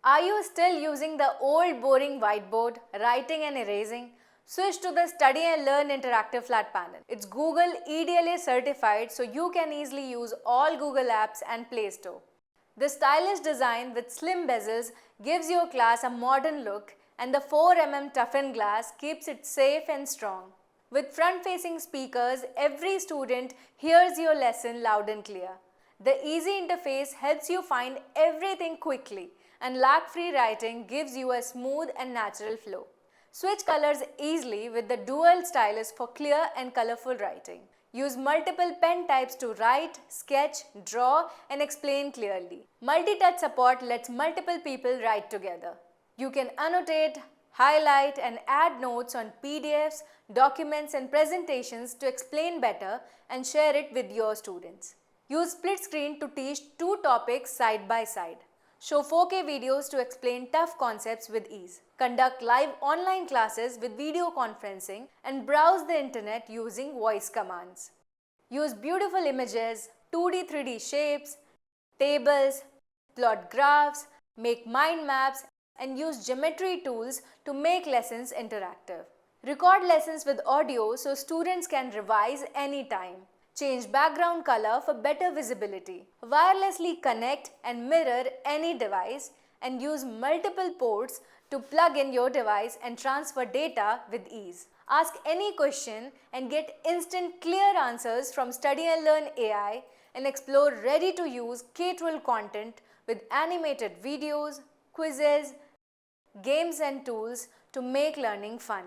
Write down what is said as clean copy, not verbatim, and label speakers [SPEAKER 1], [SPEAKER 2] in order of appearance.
[SPEAKER 1] Are you still using the old boring whiteboard, writing and erasing? Switch to the Study and Learn interactive flat panel. It's Google EDLA certified, so you can easily use all Google apps and Play Store. The stylish design with slim bezels gives your class a modern look, and the 4mm toughened glass keeps it safe and strong. With front-facing speakers, every student hears your lesson loud and clear. The easy interface helps you find everything quickly, and lag-free writing gives you a smooth and natural flow. Switch colors easily with the dual stylus for clear and colorful writing. Use multiple pen types to write, sketch, draw, and explain clearly. Multi-touch support lets multiple people write together. You can annotate, highlight, and add notes on PDFs, documents, and presentations to explain better and share it with your students. Use split screen to teach two topics side by side. Show 4K videos to explain tough concepts with ease. Conduct live online classes with video conferencing and browse the internet using voice commands. Use beautiful images, 2D, 3D shapes, tables, plot graphs, make mind maps, and use geometry tools to make lessons interactive. Record lessons with audio so students can revise anytime. Change background color for better visibility. Wirelessly connect and mirror any device and use multiple ports to plug in your device and transfer data with ease. Ask any question and get instant clear answers from Study and Learn AI and explore ready-to-use K-12 content with animated videos, quizzes, games and tools to make learning fun.